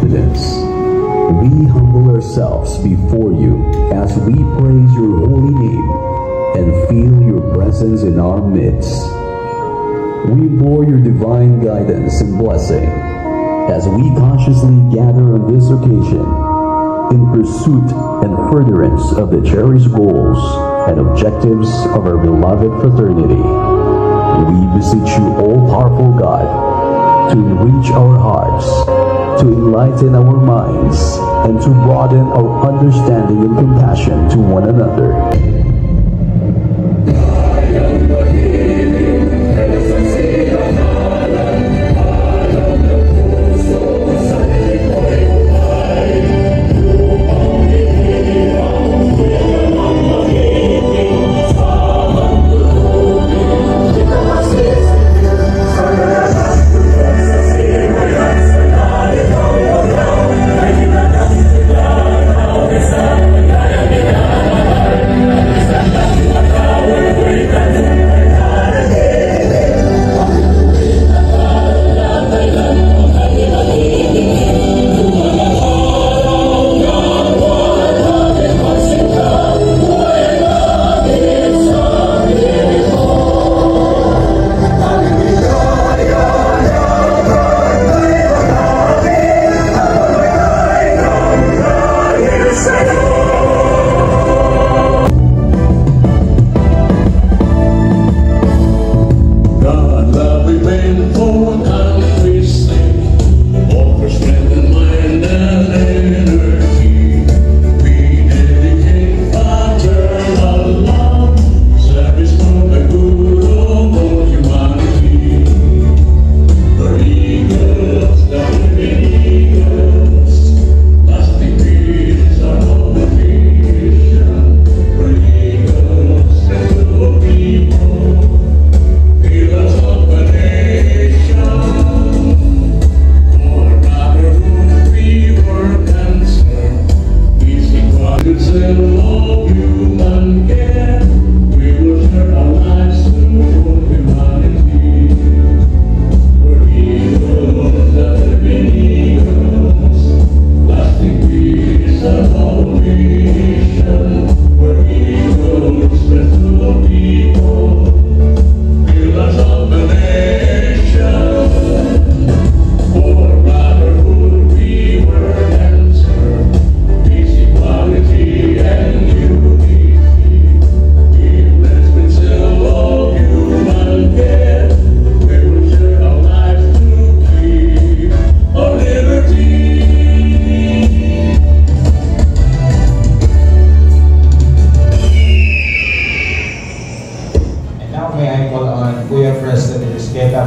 confidence. We humble ourselves before you as we praise your holy name and feel your presence in our midst. We implore your divine guidance and blessing as we consciously gather on this occasion in pursuit and furtherance of the cherished goals and objectives of our beloved fraternity. We beseech you, all-powerful God, to enrich our hearts, to enlighten our minds, and to broaden our understanding and compassion to one another.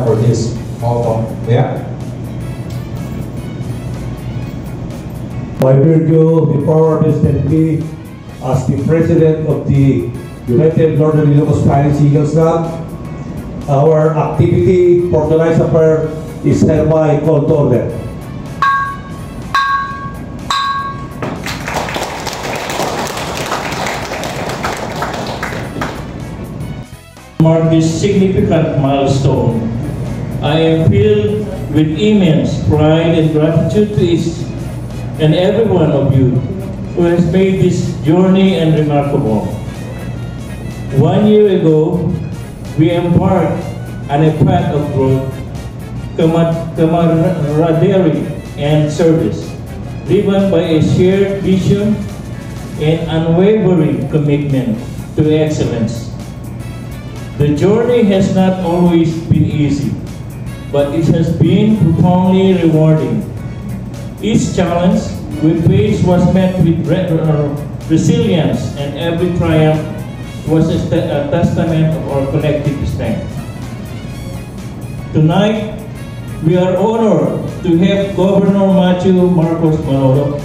For his motto. Yeah. By virtue, before presently as the President of the United Northern Ilocos Pines Eagles Club, our activity for tonight's affair is hereby called to order. Mark this significant milestone, I am filled with immense pride and gratitude to each and every one of you who has made this journey and remarkable. 1 year ago, we embarked on a path of growth, camaraderie, and service, driven by a shared vision and unwavering commitment to excellence. The journey has not always been easy, but it has been profoundly rewarding. Each challenge we faced was met with resilience, and every triumph was a testament of our collective strength. Tonight, we are honored to have Governor Matthew Marcos Manolo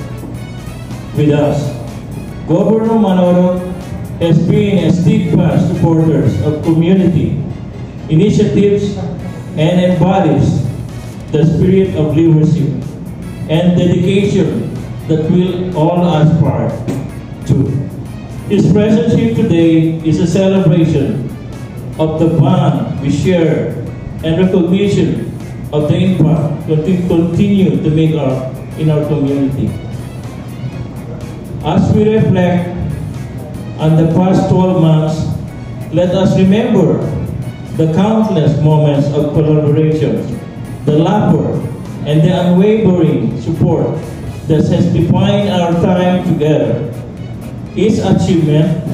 with us. Governor Manolo has been a steadfast supporter of community initiatives and embodies the spirit of leadership and dedication that we all aspire to. His presence here today is a celebration of the bond we share and recognition of the impact that we continue to make in our community. As we reflect on the past 12 months, let us remember the countless moments of collaboration, the laughter, and the unwavering support that has defined our time together. Each achievement,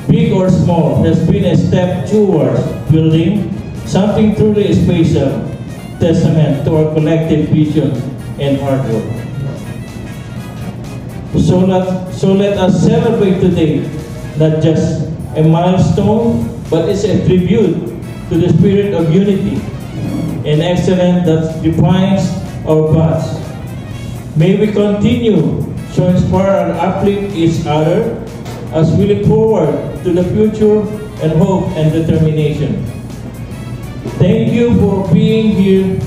big or small, has been a step towards building something truly special, testament to our collective vision and hard work. So let us celebrate today, not just a milestone, but it's a tribute to the spirit of unity and excellence that defines our paths. May we continue to inspire and uplift each other as we look forward to the future and hope and determination. Thank you for being here,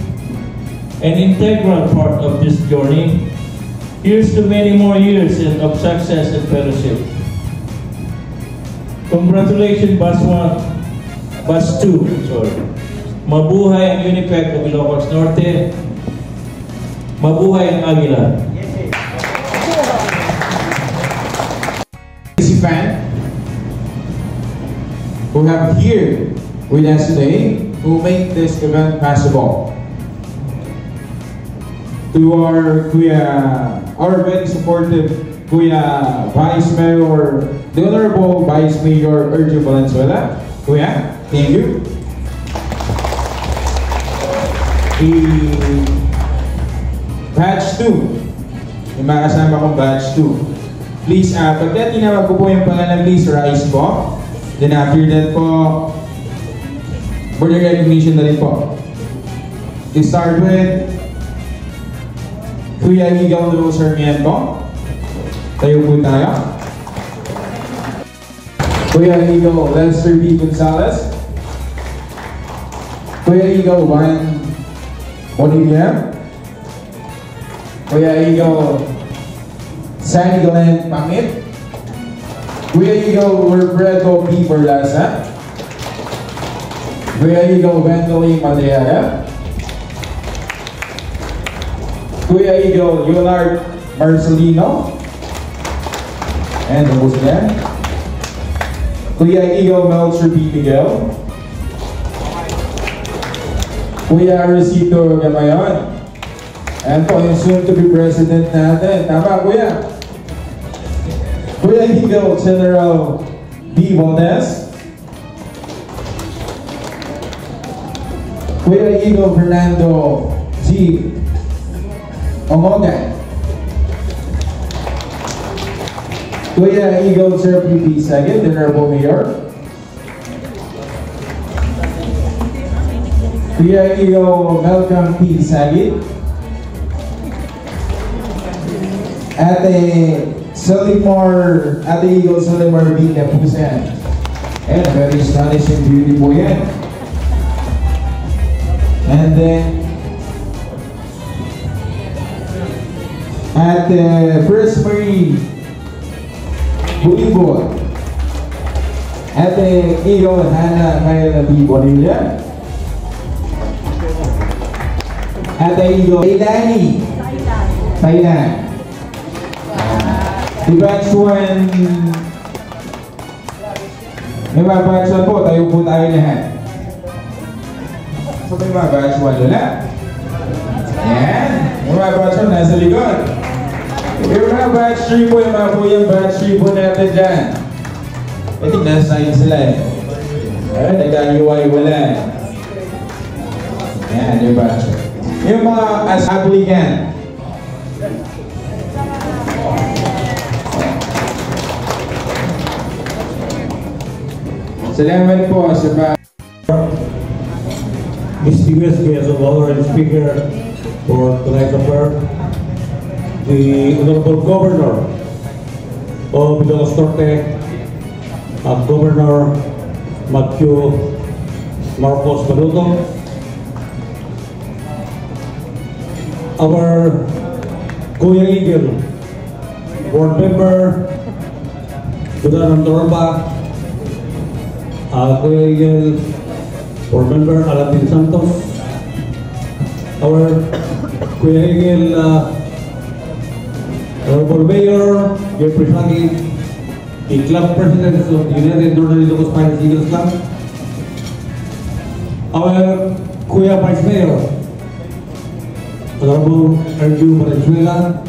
an integral part of this journey. Here's to many more years of success and fellowship. Congratulations, Batch 1, Batch 2, sorry. Mabuhay ang Unipec of Ilocos Norte. Mabuhay ang Aguila. Fan who have here with us today who make this event possible. To our very supportive Kuya Vice Mayor, the Honorable Vice Mayor Ergio Valenzuela. Kuya, thank you. The Batch 2, yung mga kasama kong Batch 2. Please, pagka tinawag ko po yung pangalan, please rise po. Then after that po, board recognition na rin po. To start with, Kuya Eagle Lou Sarmiento. Tayo po tayo. Kuya Eagle Lester B. Gonzalez. Kuya Eagle Juan Bonilla. Kuya Eagle Sandy Glenn Pangit. Kuya Eagle Wilfredo P. Perlaza. Kuya Eagle Wendell Madriaga. Kuya Eagle Leonard Marcelino. And who's again? Kuya Eagle Melcher B. Miguel. Kuya Arisito Gamayon. And po yung soon to be president natin. Tama, Kuya? Kuya Eagle General B. Valdez. Kuya Eagle Fernando G. Omongan. Kuya Eagle Sir P. Sagit, the Honorable Mayor. Kuya Eagle Malcolm P. Sagit. Ate Eagle Solimar B. Nepusan. And very astonishing beauty po yan. And then Ate First Marie Bulibol. Ate Eagle Hannah Kayla B. Bonilla. Ate Eagle Leilani Thailand. The Batch 1, may mga Batch 1 po, tayo po tayo lahat. So may mga Batch 1 wala. Yan, may mga Batch 1 nasa likod. May mga Batch 3 po, yung mga po yung Batch 3 po natin dyan. I think nasa side sila eh. Alright, nag-UI wala. Yan, yung Batch 1. Yung mga as applicant. Salamat po sa Distinguished guest of honor and speaker for tonight's affair, the Honorable Governor of Ilocos Norte, Governor Matthew Marcos Baluto, our Kuya Eagle, Board Member, Dudan Andorba, Kuya Eagle, Board Member Alatin Santos, our Kuya Eagle Honorable Mayor, Jeffrey Hagi, the club presidents of the United Northern Ilocos Pirates Eagles Club, our Kuya Vice Mayor, Honorable Erju Valenzuela,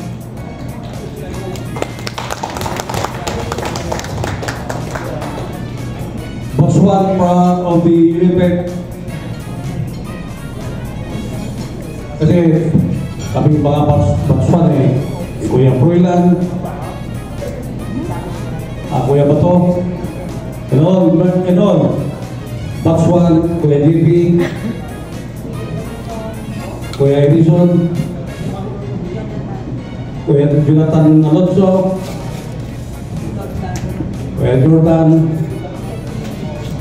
Bosswan of the Unipec, kasi kami mga Bosswan Kuya Froilan, Kuya Bato, and all, Bosswan, Kuya JP, Kuya Edison, Kuya Jonathan Alonso, Kuya Jordan,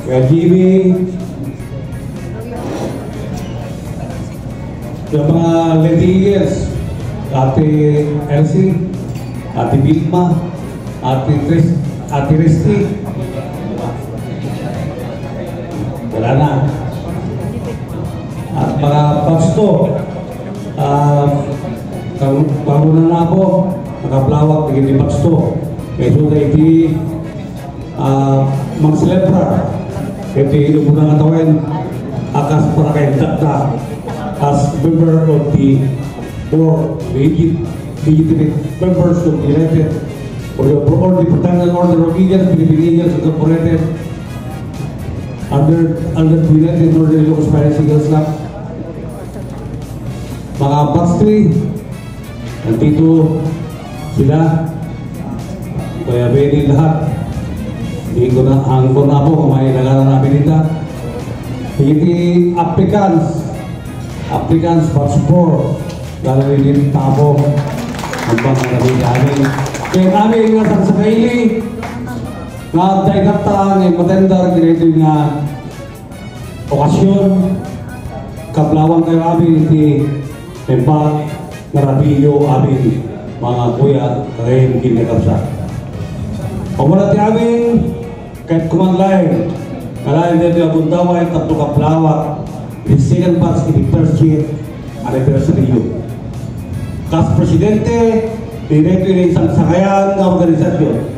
Kuya Jimmy, yung mga Lady Eagles, Ate Elsie, Ate Vilma, Ate Resti, wala na. At mga pasto, panguna na ako, nakaplawak, naging pasto. Kaya so iti mag-celebra, iti inubunan natawin, akas para kayo data as member of the board, legitimate members of the United or the Fraternal Order of Eagles, Philippine Eagles Incorporated, under the United Northern Ilocos Pirates Eagles Club. Mga box 3, nandito sila, kaya pwede lahat. Hindi ko na, hangko na po kung may nagana namin dito. Hindi applicants box 4, gagawin din tapo ang pangalabi namin. Kaya namin nga sa kaili, nga dahil kata ng matendar dito nga okasyon, kaplawang kayo amin hindi tempa narabilyo amin mga kuya kayo kinakabsa. Pamunati amin kahit kumanlain, kalahin dito yung bundawa yung tatlo kaplawak, the second batch in the first year anniversary yun. Kas Presidente, dito yung isang sakayan na organisasyon,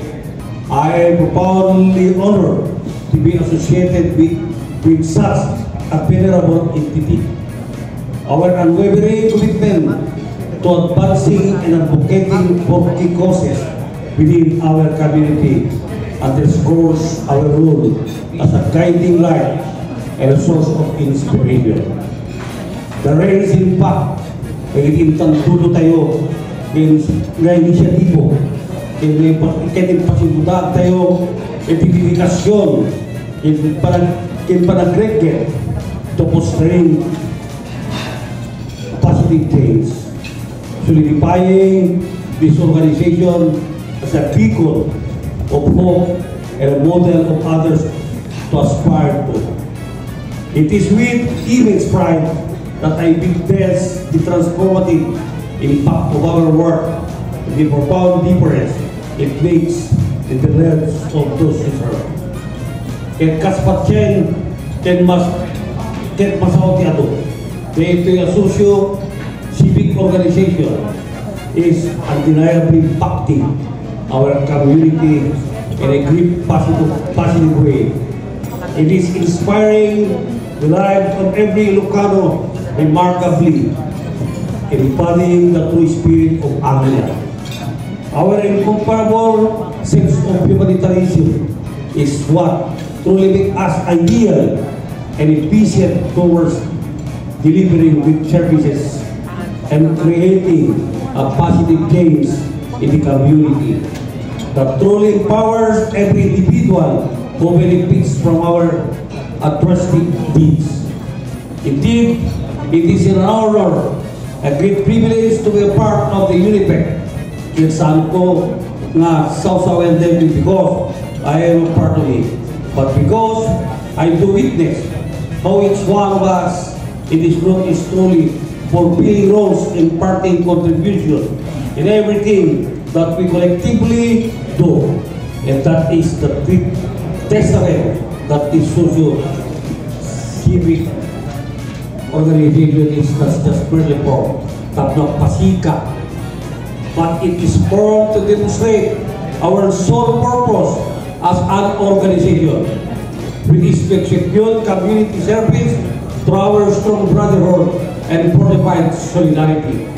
I am profoundly honored to be associated with such a venerable entity. Our unwavering commitment to advancing and advocating for key causes within our community underscores our role as a guiding light and a source of inspiration. The race in fact, nagigintang tulo tayo ng inisyatibo, kaya pasimuda tayo dedikasyon, kaya panag-regget to fostering positive change, solidifying this organization as a beacon of hope and a model of others to aspire to. It is with immense pride that I witness the transformative impact of our work and the profound difference it makes in the lives of those who serve. Ket kaspatchen, ket masaw ti ato. Ito yung socio civic organization is undeniably impacting our community in a great positive way. It is inspiring the lives of every Ilocano remarkably, embodying the true spirit of Anglia. Our incomparable sense of humanitarianism is what truly makes us ideal and efficient towards delivering good services and creating a positive change in the community that truly empowers every individual who benefits from our altruistic deeds. Indeed, it is an honor, a great privilege to be a part of the Unipec. Kinsan ko nga sausawan din because I am a part of it, but because I do witness how each one of us in this group is truly fulfilling roles, imparting contribution in everything that we collectively do, and that is the testament that this socio-civic organization is just really for tatlong pasika but it is born to demonstrate our sole purpose as an organization, which is to execute community service through our strong brotherhood and fortified solidarity.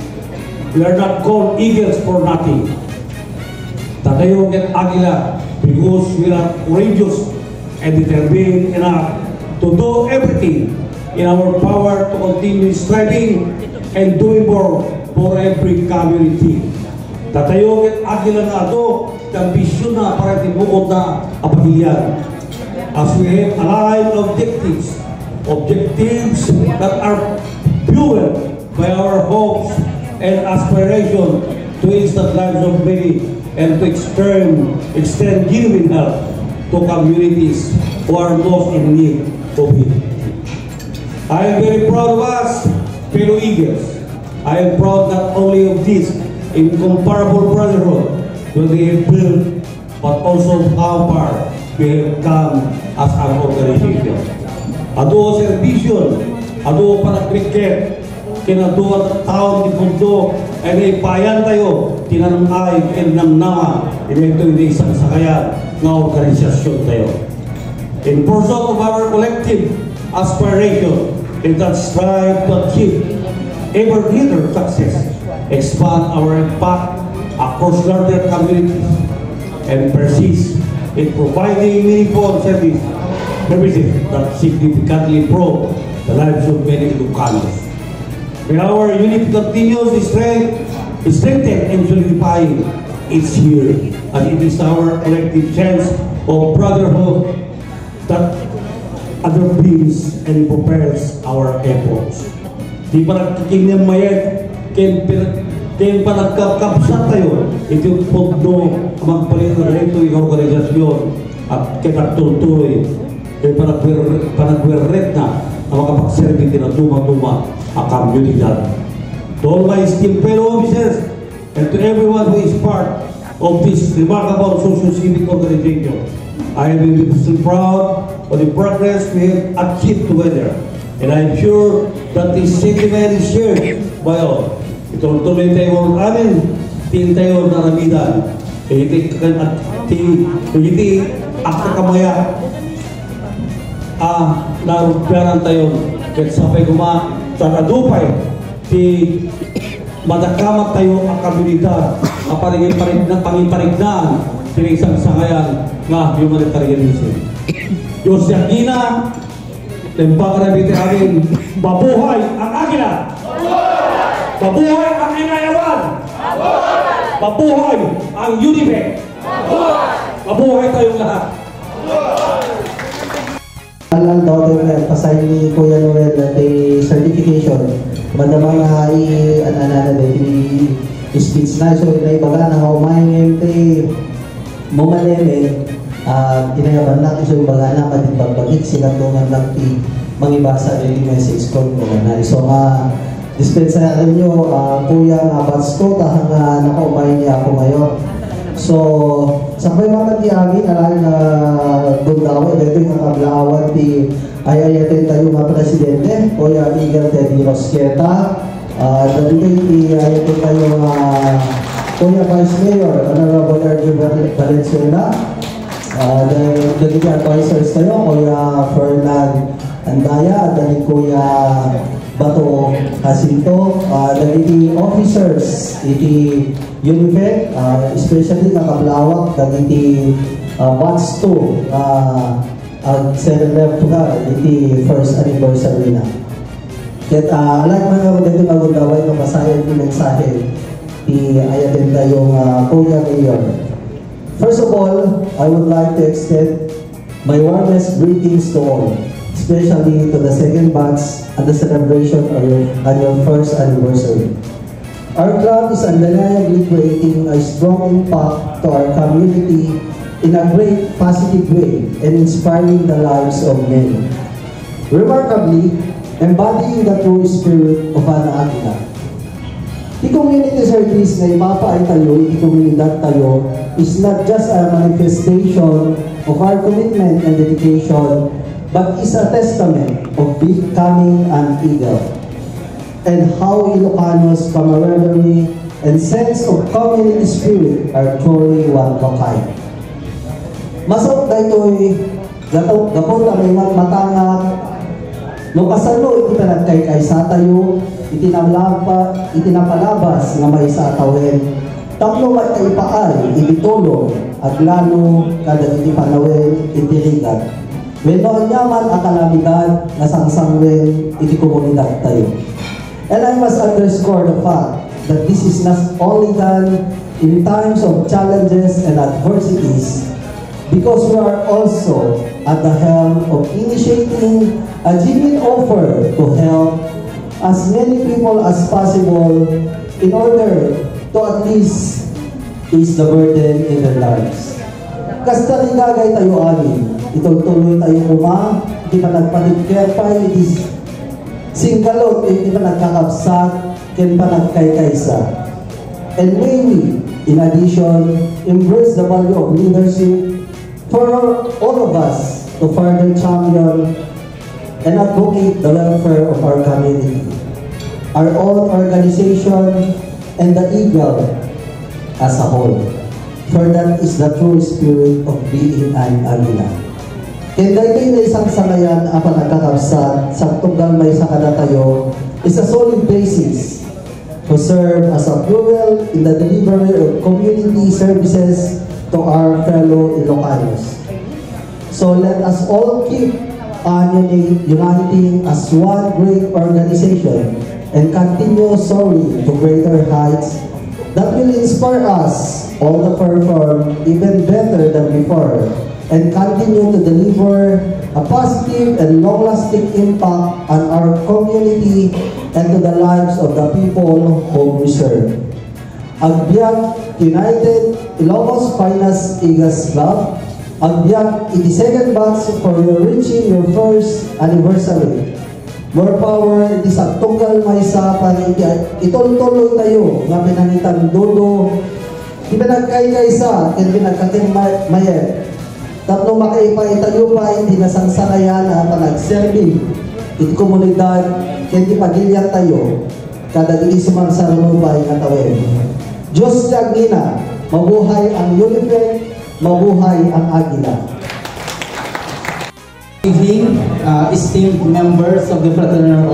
We are not called eagles for nothing. Tatayo at Agila because we are courageous and determined enough to do everything in our power to continue striving and doing more for every community. Tatayo at Agila na ito, ambisyon na para tibukod na kapamilyan. As we have aligned objectives that are fueled by our hopes and aspirations to enrich the lives of many and to extend genuine help to communities who are most in need of it. I am very proud of us, fellow Eagles. I am proud not only of this incomparable brotherhood that we have built, but also how far we have come as an organization. Aduo servisyon, aduo panagkriket, kinaduwa at taon di pundo, ay naipayan tayo, tinanamay, kinamnama, ito hindi isang sakayan ng organisasyon tayo. In pursuit of our collective aspiration, in that strive to achieve ever greater success, expand our impact across larger communities, and persist in providing meaningful services that significantly improve the lives of many Ilocanos. When our unity continues to strengthen and solidifying, it's here, and it is our collective sense of brotherhood that underpins and propels our efforts. Di pa nagkikinyang mayat, kaya pa nagkakapsat tayo, ito yung pundo magpalit na rito yung organisasyon at kinagtuloy, kaya pa nagwerret na ang makapagserviti na tuma-tuma ang komunidad. To all my esteemed fellow officers and to everyone who is part of this remarkable social civic organization, I am immensely proud of the progress we have achieved together, and I am sure that this sentiment is shared by all. Ituloy tayo amin, tin tayo naramidan, hindi at kakamaya, narugyanan tayo, kahit sabay kuma, sa nadupay, madakamat tayo ang komunidad, ang pangiparignan, isang sangayan nga humanitarianism. Diyos yakina, lembaga na bitin amin, mabuhay ang Agila! Mabuhay ang Inayawan! Mabuhay ang Unibet! Mabuhay tayong lahat! Alam daw din pasay ni Kuya Noel na certification. Madamang speech na so na ibaga na umayin mumaleme inayaban natin so ibaga na patipagbagik sila tungan lang mangibasa rin message ko na so dispensa ninyo Kuya Bats ko tahang nakaumayin niya ako ngayon. So, sampai mga tiyagi alay na bundaw, ito yung nakablawat di ayayatin tayo mga presidente, Kuya Miguel Teddy Rosqueta, dati kayo ayayatin tayo Kuya Vice Mayor, Honorable Ergio Valenzuela, dati kayo advisors tayo, Kuya Fernand Andaya, dati Kuya Bato Jacinto, dati officers, iti Unifec, especially nakablawak dagiti Bats 2 celebrate ka iti first anniversary na. Ket alay man ako dito magundaway no masayan ti mensahe ti ayaten tayong Kuya Mayor. First of all, I would like to extend my warmest greetings to all, especially to the second batch at the celebration on your first anniversary. Our club is undeniably creating a strong impact to our community in a great positive way and inspiring the lives of many. Remarkably, embodying the true spirit of an Agila. The community service na ipapaay tayo, the komunidad tayo, is not just a manifestation of our commitment and dedication, but is a testament of becoming an Eagle, and how Ilocanos camaraderie and sense of community spirit are truly one of a kind. Masok na ito'y gapon kami matangak, no kasalo iti nagkay sa tayo, itinapalabas nga may sa atawin, tapno mat kaipaay, iti tulong, at lalo kada iti panawin, iti rigat. Weno nyaman ang kalamidad na sangsangwen, iti komunidad tayo. And I must underscore the fact that this is not only done in times of challenges and adversities, because we are also at the helm of initiating a genuine offer to help as many people as possible in order to at least ease the burden in their lives. Kasta rigagay tayo amin, ituloy tayo di pa nagpanikepay, singkalot, di pa nagkakapsat, ken pa nagkaykaysa. And may we, in addition, embrace the value of leadership for all of us to further champion and advocate the welfare of our community, our own organization, and the Eagle as a whole. For that is the true spirit of being an Agila. Kaya dahil na isang sanayan ang panagkakabsat sa tunggal may sa kadatayo is a solid basis to serve as a fuel in the delivery of community services to our fellow Ilocanos. So let us all keep uniting as one great organization and continue soaring to greater heights that will inspire us all to perform even better than before and continue to deliver a positive and long-lasting impact on our community and to the lives of the people whom we serve. Agbiag United Ilocos Finest Eagles Club, agbiag iti second batch for reaching your first anniversary. More power, iti sa tunggal may sa itol-tuloy tayo nga pinangitan dodo, pinagkay-kaysa, at pinagkakin-mayet. Tapno makaipay tayo pa, hindi nasangsanayan na panag-serving, iti komunidad, hindi pagilyan tayo, kada iti sumangsarunubay na tawin. Diyos Aglina, mabuhay ang Unifed, mabuhay ang Agila. Good evening, esteemed members of the Fraternal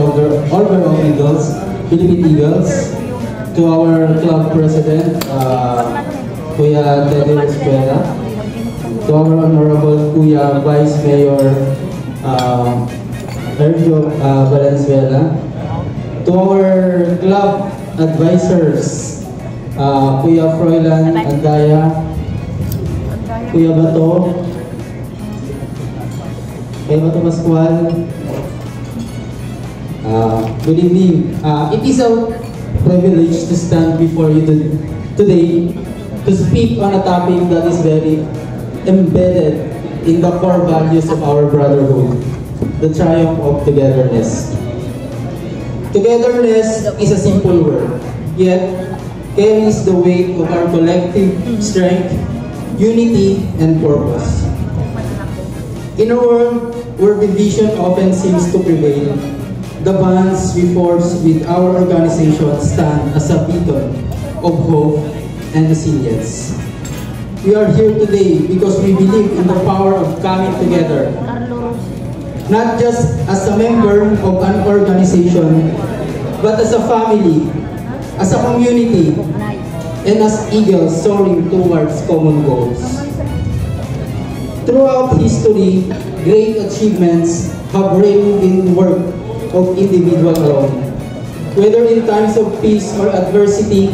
Order of Eagles, Philippine Eagles, to our club president, Kuya Teddy Escuela, to our Honorable Kuya Vice Mayor Sergio Valenzuela, to our club advisors, Kuya Froilan Andaya, Kuya Bato, Kuya Bato Pascual. Good evening. It is a privilege to stand before you today to speak on a topic that is very embedded in the core values of our brotherhood, the triumph of togetherness. Togetherness is a simple word, yet carries the weight of our collective strength, unity, and purpose. In a world where division often seems to prevail, the bonds we forge with our organization stand as a beacon of hope and resilience. We are here today because we believe in the power of coming together, not just as a member of an organization, but as a family, as a community, and as eagles soaring towards common goals. Throughout history, great achievements have reigned in work of individual alone. Whether in times of peace or adversity,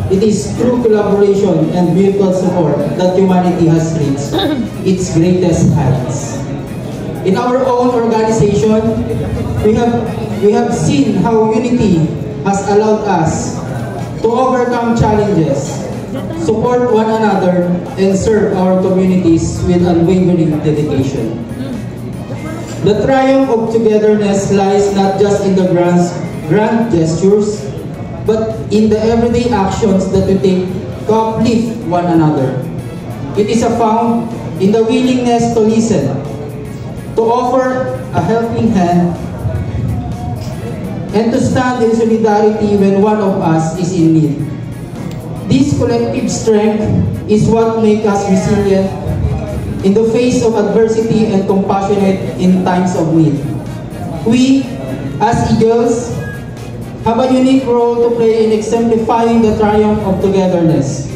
it is through collaboration and mutual support that humanity has reached its greatest heights. In our own organization, we have seen how unity has allowed us to overcome challenges, support one another, and serve our communities with unwavering dedication. The triumph of togetherness lies not just in the grand gestures, but in the everyday actions that we take to uplift one another. It is found in the willingness to listen, to offer a helping hand, and to stand in solidarity when one of us is in need. collective strength is what makes us resilient in the face of adversity and compassionate in times of need. We, as Eagles, have a unique role to play in exemplifying the triumph of togetherness.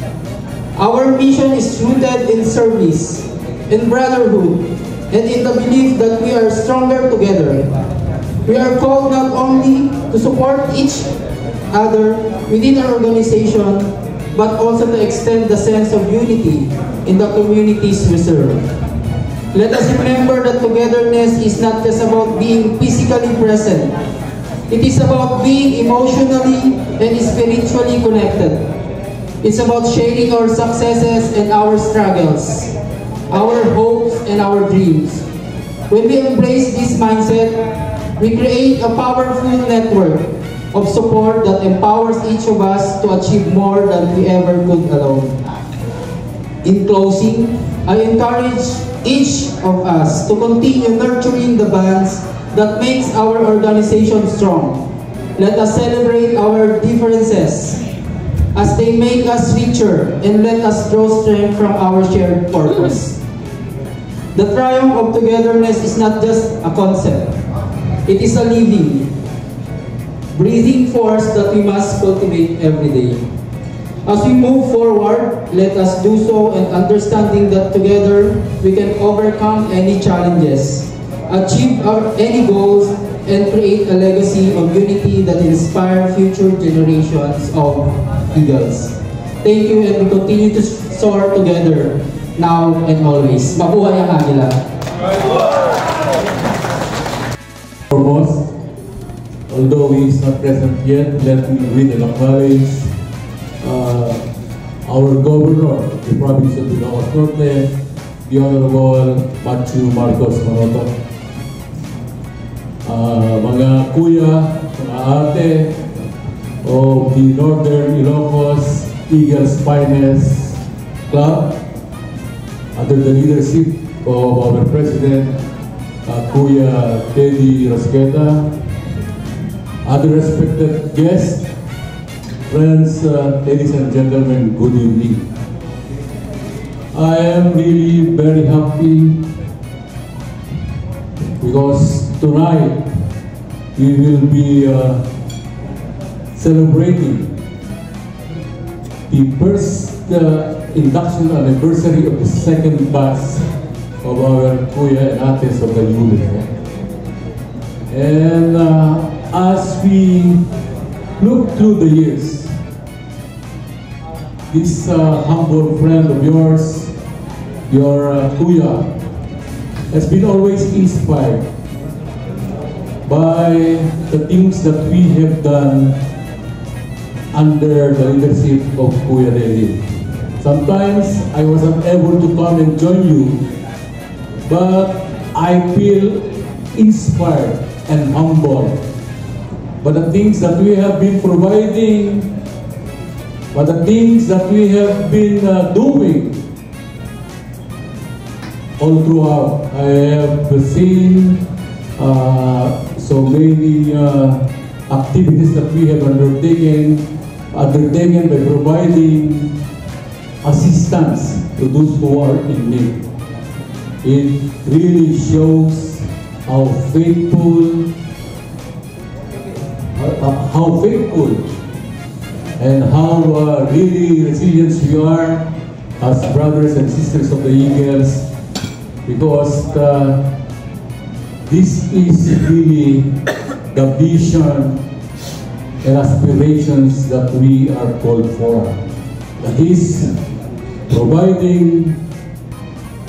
Our mission is rooted in service, in brotherhood, and in the belief that we are stronger together. We are called not only to support each other within our organization, but also to extend the sense of unity in the communities we serve. Let us remember that togetherness is not just about being physically present. It is about being emotionally and spiritually connected. It's about sharing our successes and our struggles, our hopes and our dreams. When we embrace this mindset, we create a powerful network of support that empowers each of us to achieve more than we ever could alone. In closing, I encourage each of us to continue nurturing the bonds that makes our organization strong. Let us celebrate our differences as they make us richer, and let us draw strength from our shared purpose. The triumph of togetherness is not just a concept. It is a living, breathing force that we must cultivate every day. As we move forward, let us do so in understanding that together we can overcome any challenges, achieve any goals, and create a legacy of unity that inspire future generations of Eagles. Thank you, and we continue to soar together, now and always. Mabuhay ang Agila! Foremost, although he is not present yet, let me greet and acknowledge our Governor of the Province of Ilocos Norte, the Honorable Machu Marcos Manotoc. Mga kuya, mga ate of the Northern Ilocos Eagles Finest Club, under the leadership of our President, Kuya Teddy Rosqueta, other respected guests, friends, ladies and gentlemen, good evening. I am really very happy because tonight we will be celebrating the first induction anniversary of the second batch of our Kuya and Ates of the unit. And as we look through the years, this humble friend of yours, your Kuya, has been always inspired by the things that we have done under the leadership of Kuya Teddy. Sometimes I wasn't able to come and join you, but I feel inspired and humbled by the things that we have been providing, by the things that we have been doing all throughout. I have seen so many activities that we have undertaken by providing assistance to those who are in need. It really shows how faithful and how really resilient we are as brothers and sisters of the Eagles, because this is really the vision and aspirations that we are called for. That is providing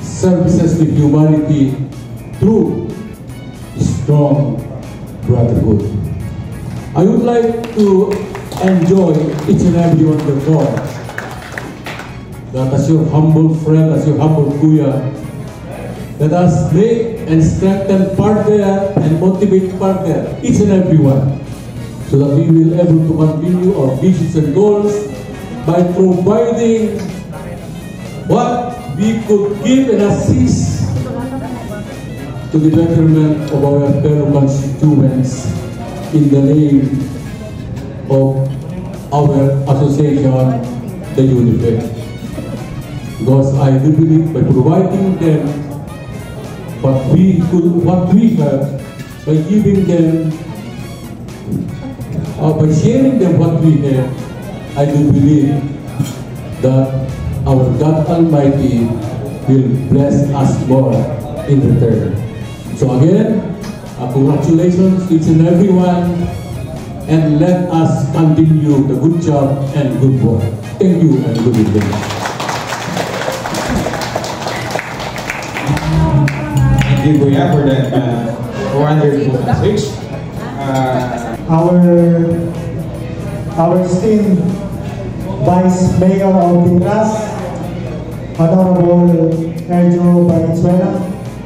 services to humanity through strong brotherhood. I would like to enjoy each and every one of the floor, that as your humble friend, as your humble Kuya, let us make and strengthen partner and motivate partner, each and every one, so that we will able to continue our visions and goals by providing what we could give and assist to the betterment of our fellow constituents in the name of our association, the UNIFED. Because I do believe by providing them what we have, by giving them, by sharing them what we have, I do believe that our God Almighty will bless us more in return. So again, congratulations each and everyone, and let us continue the good job and good work. Thank you and good evening. Thank you, Kuya, for that wonderful message. Our esteemed Vice Mayor of Pinas, Honorable Erjo Valenzuela.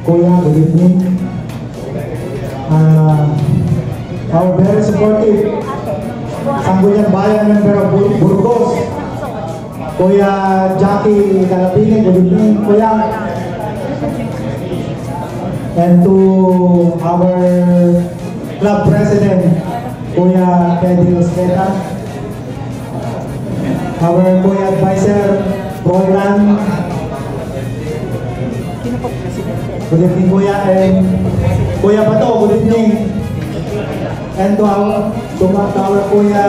Kuya, good evening. Our very supportive Sangguniang Bayan member of Burgos, Kuya Jackie Calapine, good evening, Kuya. And to our club president, Kuya Teddy Osqueta, our Kuya advisor, Roylan, good evening, Kuya, and Kuya Bato, good evening. And to our Kuya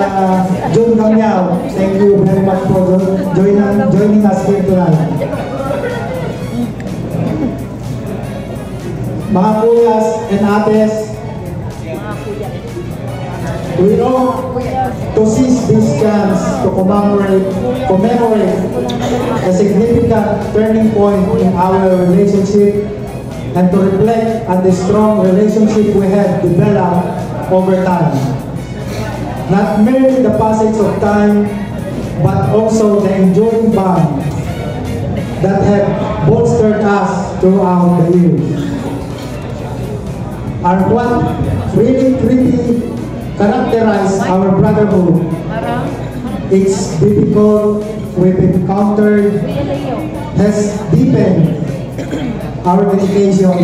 Jun Gamiao, thank you very much for joining us here tonight. Mga kuyas and ates, we hope to seize this chance to commemorate a significant turning point in our relationship and to reflect on the strong relationship we have developed over time. Not merely the passage of time, but also the enduring bond that have bolstered us throughout the years. And what really characterized our brotherhood, its difficult we've encountered, has deepened our dedication,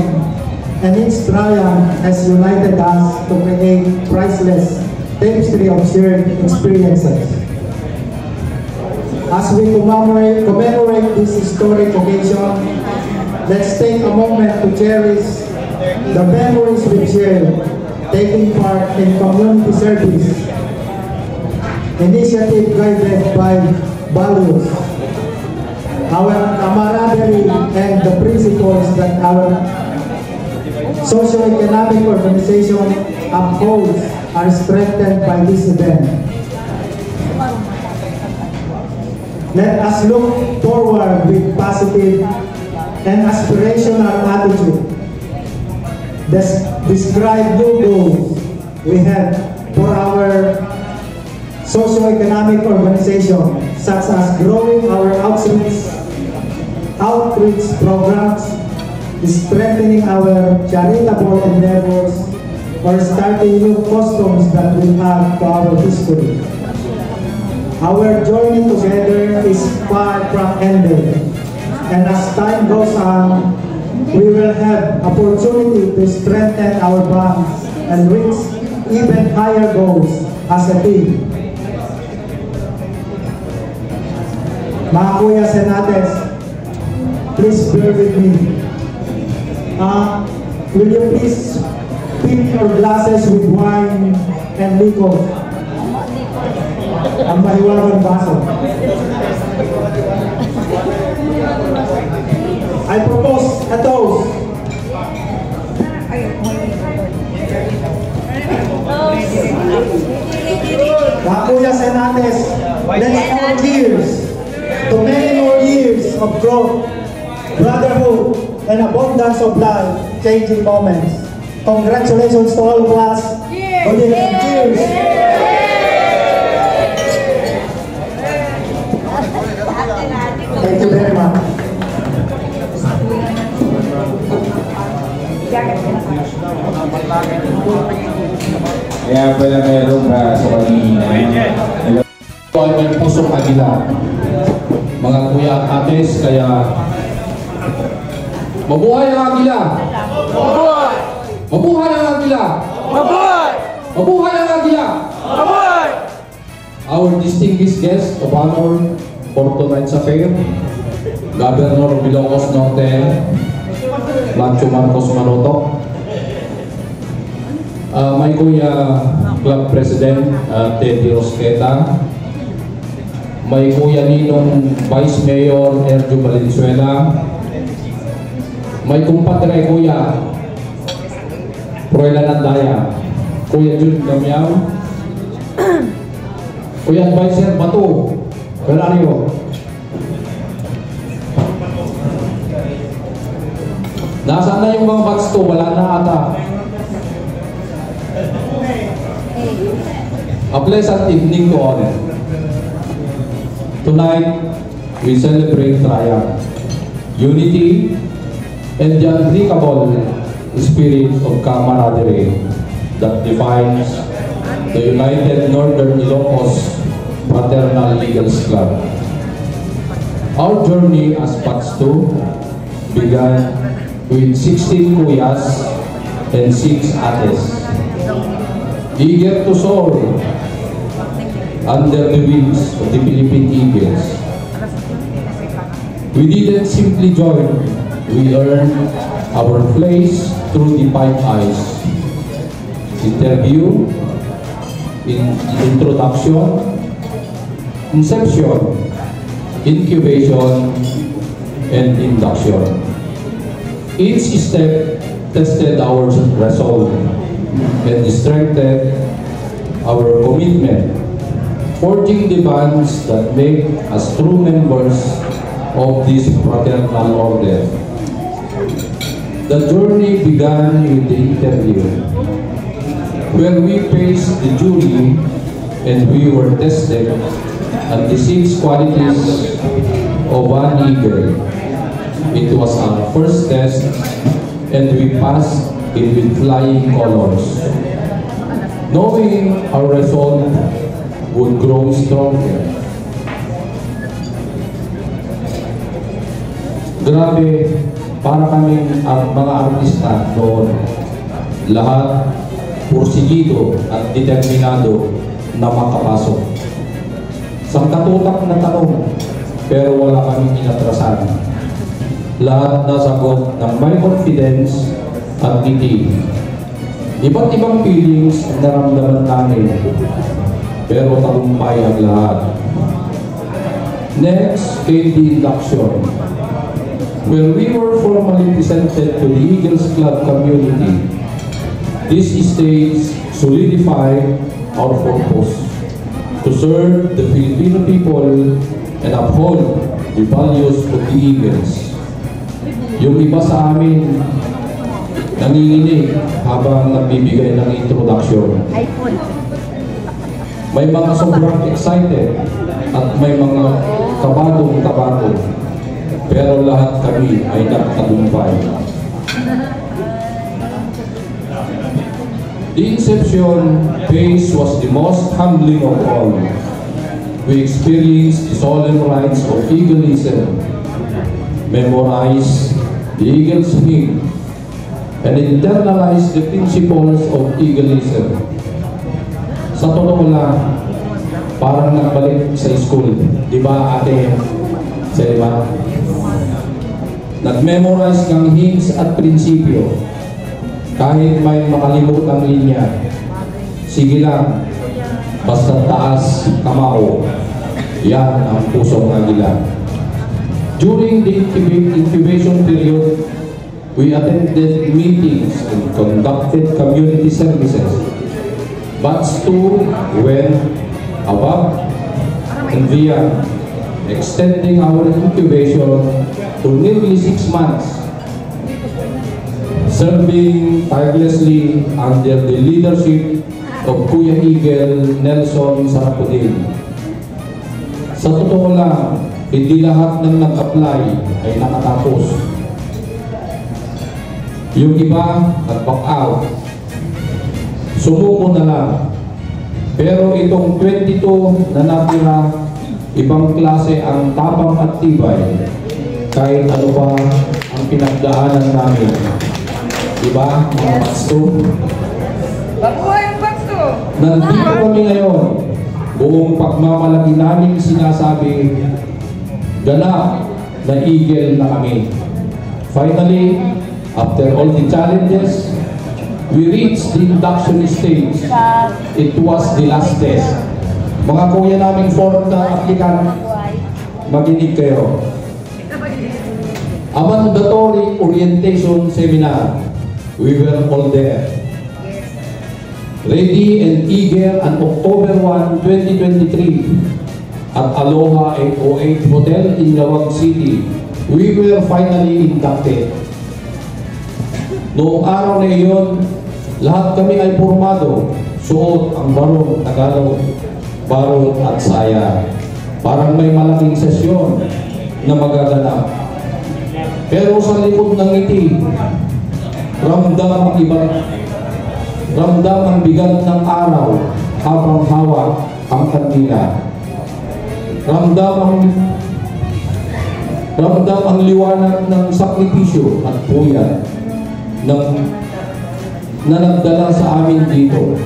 and its triumph has united us to create priceless tapestry of shared experiences. As we commemorate this historic occasion, let's take a moment to cherish the memories we shared, taking part in community service, initiative guided by values, our camaraderie, and the principles that our socio-economic organization upholds are strengthened by this event. Let us look forward with positive and aspirational attitude. Describe new goals we have for our socio-economic organization, such as growing our outreach programs, strengthening our charitable endeavors, or starting new customs that will add to our history. Our journey together is far from ended, and as time goes on, we will have opportunity to strengthen our bonds and reach even higher goals as a team. Mga kuyas and ates, please bear with me. Will you please fill your glasses with wine and liquor? Ang mahiwagang baso. I propose a toast. Mga kuyas and ates, let's all cheers to many more years of growth, brotherhood, and abundance of life-changing moments. Congratulations to all of us. Good evening. Cheers. Thank you very much. Kaya pala meron ka sa kanina. Ito ay may pusong agila. Mga kuya at ates, kaya mabuhay ang agila! Mabuhay! Mabuhay ang agila! Mabuhay! Mabuhay ang agila! Mabuhay! Our distinguished guest of honor, for tonight's affair, Governor Ilocos Norte, Mancho Marcos Manotoc, may Kuya Club President Teddy Rosqueta, may Kuya Ninong Vice Mayor Erjo Valenzuela, may kumpadre Kuya Proela Nandaya, Kuya Jun Gamiao, Kuya Advisor Batu, Velario. Nasaan na yung mga bats to? Wala na ata. A pleasant evening to all. Tonight, we celebrate triumph, unity, and the unbreakable spirit of camaraderie that defines the United Northern Ilocos Fraternal Eagles Club. Our journey as Pats 2 began with 16 kuyas and 6 ates, eager to soar under the wings of the Philippine Eagles. We didn't simply join, we earned our place through the 5 I's: interview, introduction, inception, incubation, and induction. Each step tested our resolve and strengthened our commitment, forging the bonds that make us true members of this fraternal order. The journey began with the interview, where we faced the jury and we were tested on the 6 qualities of an eagle. It was our first test and we passed it with flying colors, knowing our resolve would grow stronger. Grabe, para kaming mga artista noon, lahat pursigido at determinado na makapasok. Sangkatutak na tanong, pero wala kaming inatrasan. Lahat nasagot ng may confidence at ngiti. Iba't ibang feelings ang naramdaman namin, pero tagumpay ang lahat. Next came the induction, where we were formally presented to the Eagles Club community. This stage solidified our purpose to serve the Filipino people and uphold the values of the Eagles. Yung iba sa amin nanginginig habang nagbibigay ng introduction. May mga sobrang excited at may mga kabadong-kabado. Pero lahat kami ay nagtagumpay. The inception phase was the most humbling of all. We experienced the solemn rites of Eagleism, memorized the Eagles hymn, and internalized the principles of Eagleism. Sa totoo lang, parang nagbalik sa school. Di ba ate? Sa iba? Nag-memorize ng hymns at prinsipyo. Kahit may makalimutang linya, sige lang, basta taas kamao, yan ang pusong agila. During the incubation period, we attended meetings and conducted community services. Batch 2 went above and beyond, extending our incubation to nearly 6 months, serving tirelessly under the leadership of Kuya Eagle Nelson Sarapudin. Sa totoo lang, hindi lahat ng nag-apply ay nakatapos. Yung iba nag-back out, sumuko na lang. Pero itong 22 na natira, ibang klase ang tapang at tibay kahit ano pa ang pinagdaanan namin. Diba, mga Pats 2? Nandito kami ngayon, buong pagmamalaki namin sinasabi ganap na eagle na kami. Finally, after all the challenges, we reached the induction stage. It was the last test. Mga kuya naming fourth na applicant, maginig kayo. A mandatory orientation seminar. We were all there. Ready and eager on October 1, 2023 at Aloha 808 Hotel in Lawag City. We were finally inducted. Noong araw na iyon, lahat kami ay formado, suot ang barong Tagalog, barot at saya. Parang may malaking sesyon na magaganap. Pero sa likod ng ngiti, ramdam ang bigat ng araw habang hawak ang kandila. Ramdam ang liwanag ng sakripisyo at puyat na nagdala sa amin dito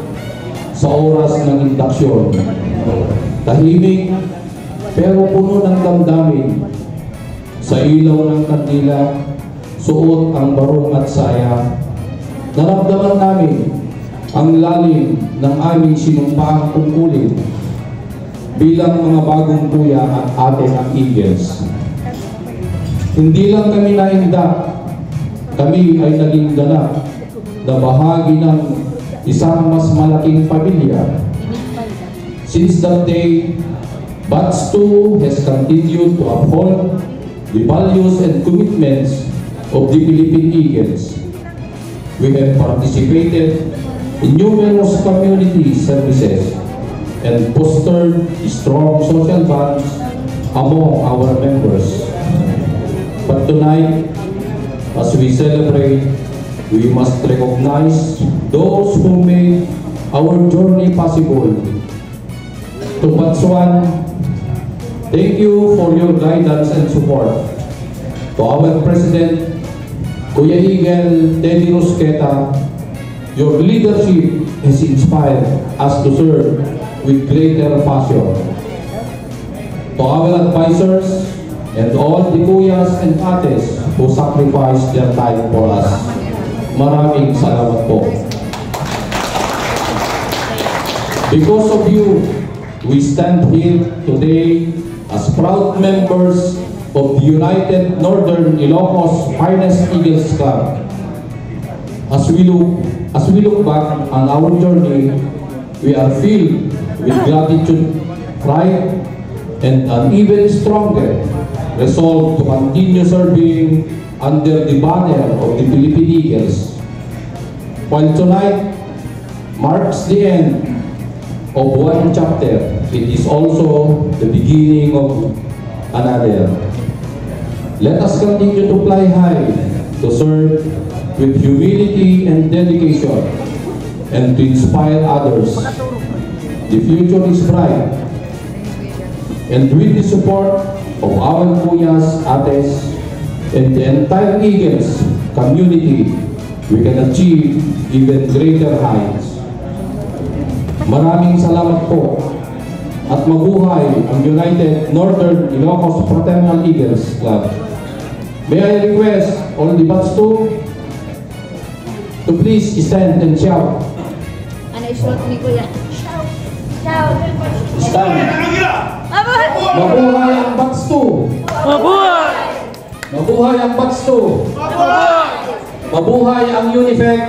sa oras ng induksyon. Tahimik pero puno ng damdamin. Sa ilaw ng kandila, suot ang barong at saya. Naramdaman namin ang lalim ng aming sinumpaang tungkulin bilang mga bagong kuya at ate ng Eagles. Hindi lang kami naindak, kami ay naging ganap na bahagi ng isang mas malaking pamilya. Since that day, Batch 2 has continued to uphold the values and commitments of the Philippine Eagles. We have participated in numerous community services and fostered strong social bonds among our members. But tonight, as we celebrate, we must recognize those who made our journey possible. To Batch 1, thank you for your guidance and support. To our President, Kuya Eagle Teddy Rusqueta, your leadership has inspired us to serve with greater passion. To our advisors and all the kuyas and ates who sacrificed their time for us, maraming salamat po. Because of you, we stand here today as proud members of the United Northern Ilocos Finest Eagles Club. As we look back on our journey, we are filled with gratitude, pride, and an even stronger resolve to continue serving under the banner of the Philippine Eagles. While tonight marks the end of one chapter, it is also the beginning of another. Let us continue to fly high, to serve with humility and dedication, and to inspire others. The future is bright, and with the support of our kuyas, ates, and the entire Eagles community, we can achieve even greater heights. Maraming salamat po, at mabuhay ang United Northern Ilocos Fraternal Eagles Club. May I request all the Batch 2 to please stand and shout. Ano i-shout ni Kuya? Shout! Shout! Stand! Mabuhay ang Batch 2! Mabuhay! Mabuhay ang Batch 2! Mabuhay! Mabuhay ang UNIFEC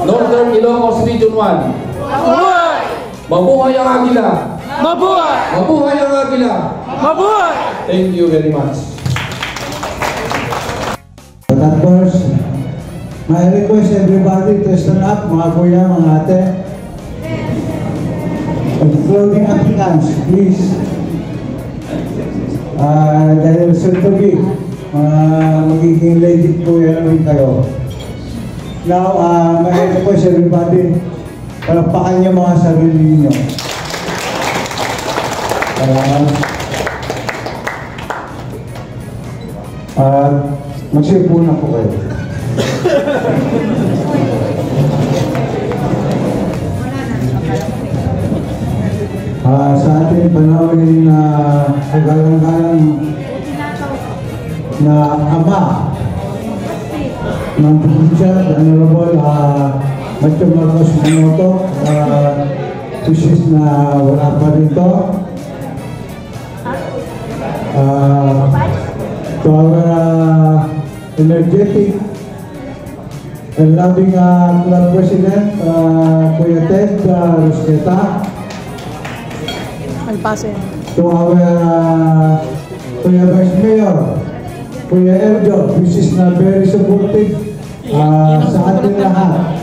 Northern Ilocos Region 1! Mabuhay! Mabuhay ang Agila! Mabuhay! Mabuhay ang Agila! Mabuhay! Thank you very much. But at first, I request everybody to stand up, mga kuya, mga ate. Including applicants, please. Dahil soon to be, magiging legit kuya namin kayo. Now, may request everybody, palakpakan niyo mga sarili niyo. Magsipo na po kayo. Sa ating panahon na kagalang-galang na ama ng President, Honorable Macho Marcos Manoto, wishes na wala pa rito. To our energetic and loving club president, Kuya Ted Rusqueta. To our Kuya Vice Mayor, Kuya Erjo, which is na very supportive sa ating lahat.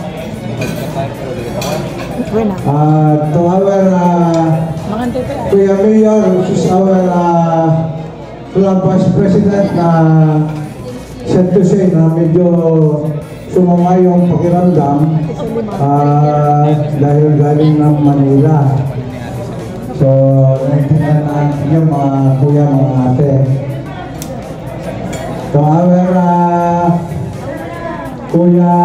To our Kuya Mayor, which is our club vice president, na sad to say na medyo sumama yung pakiramdam dahil galing ng Manila. So, naintindihan natin yung mga kuya, mga ate. So, our Kuya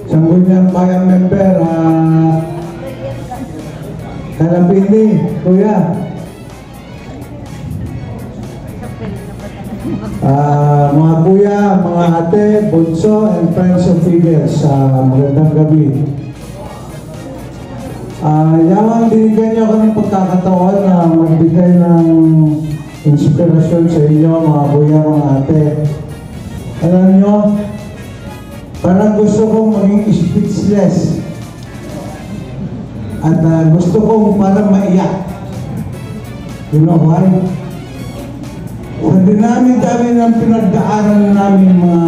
Sangguniang Bayan member, Kalapindi, Kuya. Mga kuya, mga ate, bunso, and friends of Eagles, magandang gabi. Yamang binigyan niyo ako ng pagkakataon na magbigay ng inspirasyon sa inyo, mga kuya, mga ate. Alam niyo, parang gusto kong maging speechless. At gusto kong parang maiyak. You know why? Sa dinami-dami ng pinagdaanan namin mga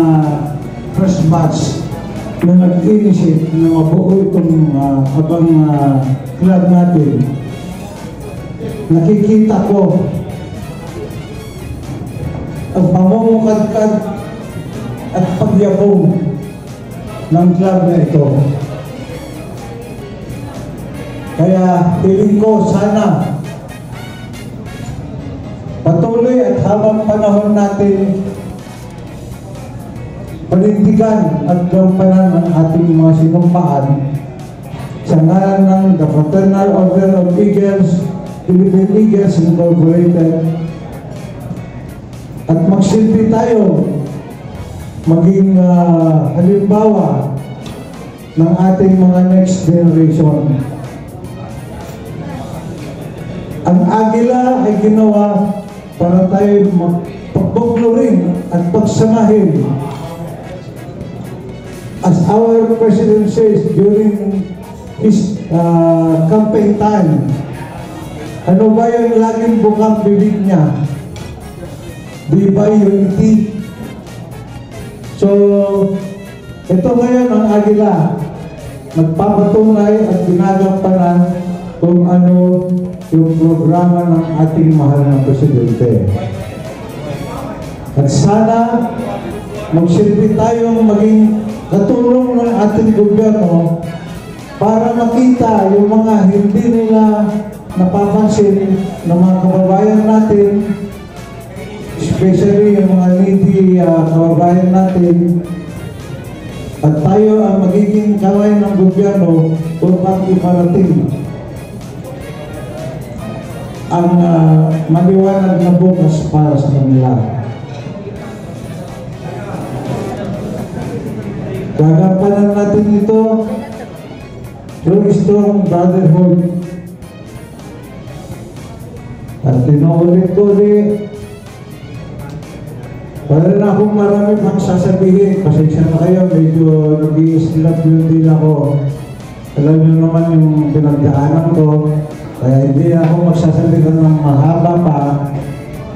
first batch na nag-initiate na mabuo itong abang club natin, nakikita ko ang pamumukadkad at pagyabong ng club na ito. Kaya hiling ko sana patuloy at habang panahon natin panindigan at gampanan ng ating mga sinumpaan sa ngalan ng The Fraternal Order of Eagles, Philippine Eagles Incorporated, at magsilbi tayo maging halimbawa ng ating mga next generation. Ang Agila ay ginawa para tayo magpagpaglurin at pagsamahin. As our President says during his campaign time, ano ba yung laging bukang bibig niya? Di ba unity? So, ito ngayon ang Agila, nagpapatunay at ginagampanan kung ano yung programa ng ating mahal na Presidente. At sana magsilbi tayong maging katulong ng ating gobyerno para makita yung mga hindi nila napapansin ng mga kababayan natin, especially yung mga needy kababayan natin, at tayo ang magiging kamay ng gobyerno upang iparating ang maliwanag na bukas para sa kanila. Gagampanan natin ito through strong brotherhood. At tinuulit ko rin, wala na akong marami pang sasabihin. Pasensya na kayo, medyo nag-i-slap yung din ako. Alam niyo naman yung pinagdaanan ko. Kaya hindi ako magsasabihin ng mahaba pa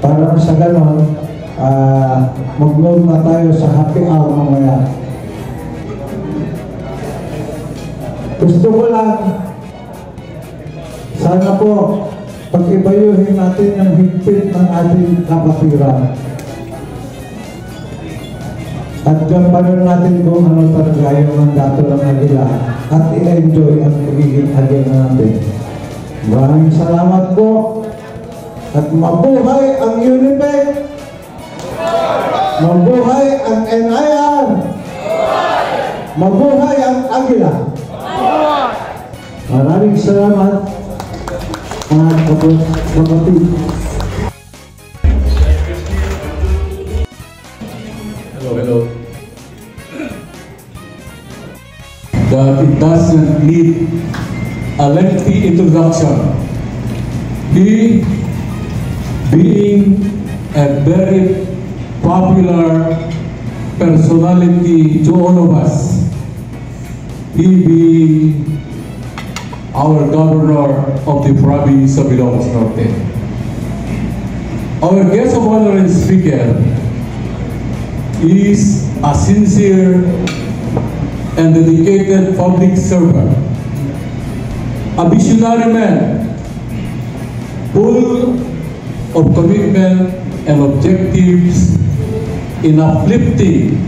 para sa ganon, mag-load na tayo sa happy hour mamaya. Gusto ko lang, sana po, pag-ibayuhin natin ang higpit ng ating kapatiran. At gampanan natin kung ano talaga yung mandato ng Agila at i-enjoy ang magiging agenda natin. Maraming salamat po at mabuhay ang UNIPEC, mabuhay ang NIR, mabuhay ang Agila. Maraming salamat mga kapatid. that it doesn't need a lengthy introduction. He, being a very popular personality to all of us, he being our governor of the province of Ilocos Norte. Our guest of honor and speaker is a sincere and dedicated public servant, a visionary man, full of commitment and objectives in uplifting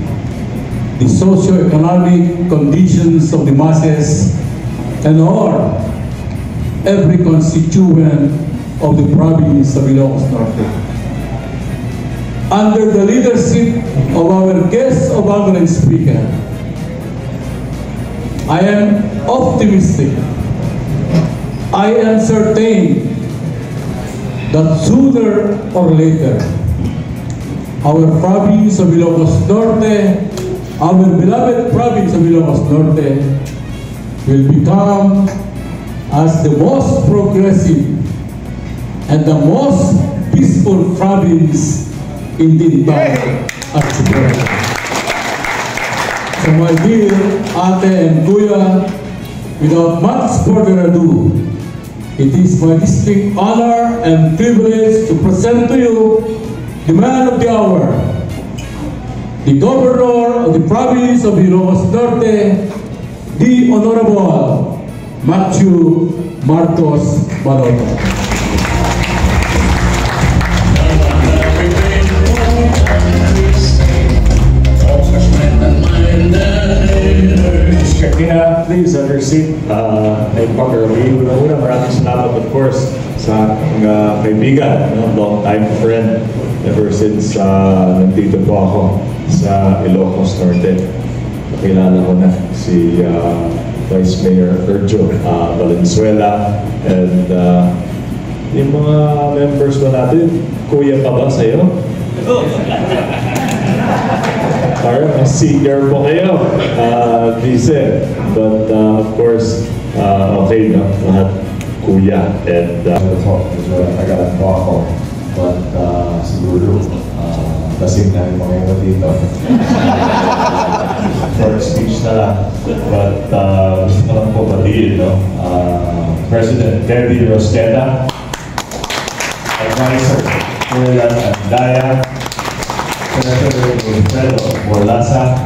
the socio-economic conditions of the masses and all, every constituent of the province of Ilocos Norte. Under the leadership of our guest of honor and speaker, I am optimistic. I am certain that sooner or later, our province of Ilocos Norte, our beloved province of Ilocos Norte, will become as the most progressive and the most peaceful province in the entire archipelago. So my dear Ate and Kuya, without much further ado, it is my distinct honor and privilege to present to you the man of the hour, the governor of the province of Ilocos Norte, the Honorable Matthew Marcos Manotoc. Please have your seat. Una-una, maraming salamat of course sa mga kaibigan, long time friend ever since nandito po ako sa Ilocos Norte. Kakilala ko na si Vice Mayor Erjo Valenzuela and yung mga members ko natin. Kuya pa ba sa'yo? Parang senior po kayo, Vice. But of course, okay, no? Lahat kuya. And nagalan po ako. But siguro, lasing na rin mga iba dito. For speech na lang. But gusto na lang po batiin, no? President Debbie Rosteda, Advisor Kuya Andaya, Senator Wilfredo Borlasa,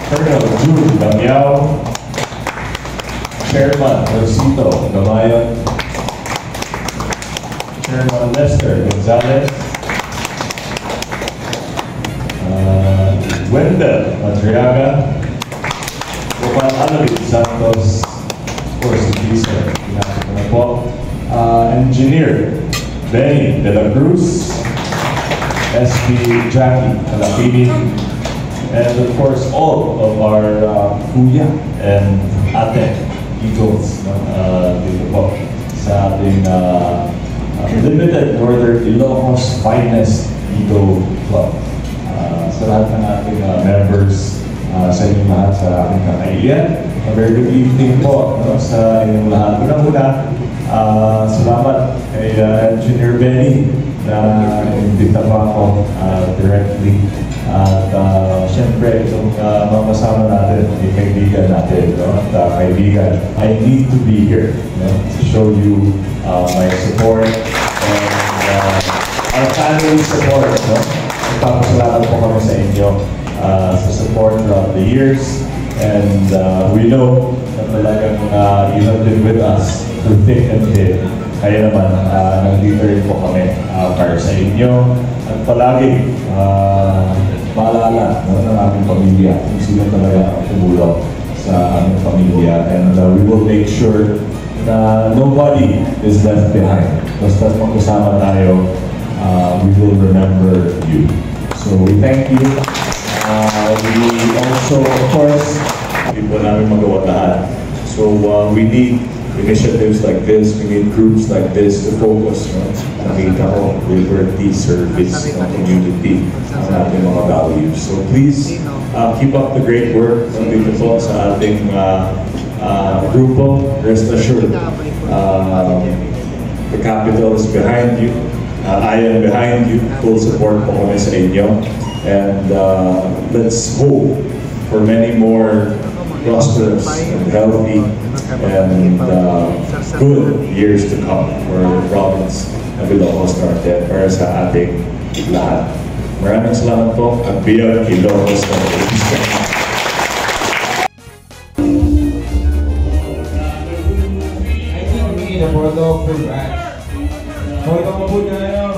Colonel Jude Damiao, Chairman Rosito Gamayon, Chairman Lester Gonzalez, Wendell Madriaga, Gopal Alvin Santos, of course, the Visa, Engineer Benny De La Cruz, SP Jackie Alapini, and of course all of our Kuya and Ate Eagles dito po sa ating Limited Northern Ilocos Finest Eagle Club. Sa lahat ng ating members, sa inyong lahat, sa ating kakailan, a very good evening po sa inyong lahat. Una-una, salamat kay Engineer Benny na imbita pa ako directly. At siyempre, itong mga kasama natin, yung kaibigan natin, at kaibigan, I need to be here to show you my support and our family support. Nagpapasalamat po kami sa inyo sa support throughout the years. And we know na talagang you have been with us through thick and thin. Kaya naman, nandito rin po kami para sa inyo. At palagi, maalala ng aming pamilya kung sino talaga ang tumulong sa aming pamilya. And we will make sure na nobody is left behind. Basta magkasama tayo, we will remember you. So we thank you. We also, of course, hindi po namin magawa lahat. So we need initiatives like this, we need groups like this to focus. Nakita ko, liberty, service, community, ang ating mga values. So please, keep up the great work dito po sa ating grupo. Rest assured, the capital is behind you. I am behind you. Full support po kami sa inyo. And let's hope for many more prosperous and healthy and good years to come for the province ng Ilocos Norte para sa ating lahat. Maraming salamat po at biyag Ilocos Norte. I think we need a photo for that. Photo mo po tayo.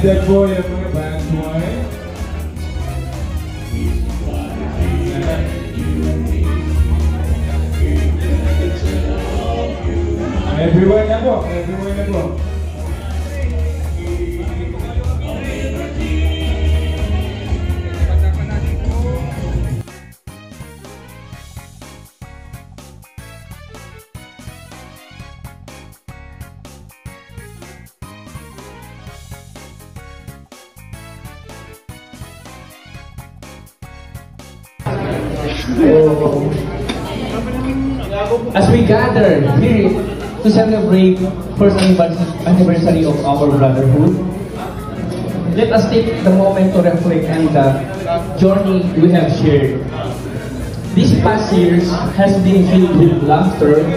That boy yung mga bad boy. Everyone na po, everyone na po. As we gather here to celebrate first anniversary of our brotherhood, let us take the moment to reflect on the journey we have shared. These past years has been filled with laughter,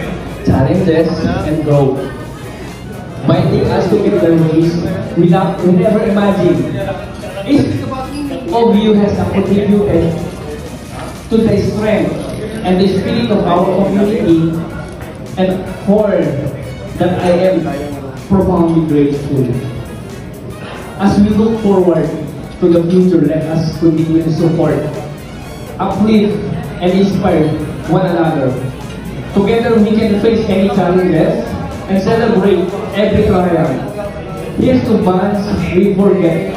challenges, and growth, binding us to meet the ways we never imagined. Each of you has contributed to the strength and the spirit of our community, and for that I am profoundly grateful. As we look forward to the future, let us continue to support, uplift, and inspire one another. Together we can face any challenges and celebrate every triumph. Here's to bonds we forget.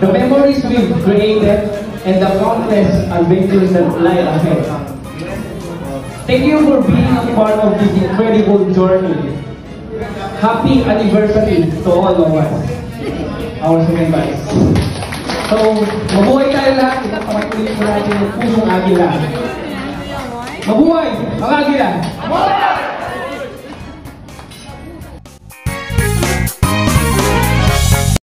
The memories we've created and the countless adventures that lie ahead. Thank you for being a part of this incredible journey. Happy anniversary to all of us, our members. So, mabuhay tayo lahat. Ipapakatuloy ko natin yung pusong agila. Mabuhay! Ang agila!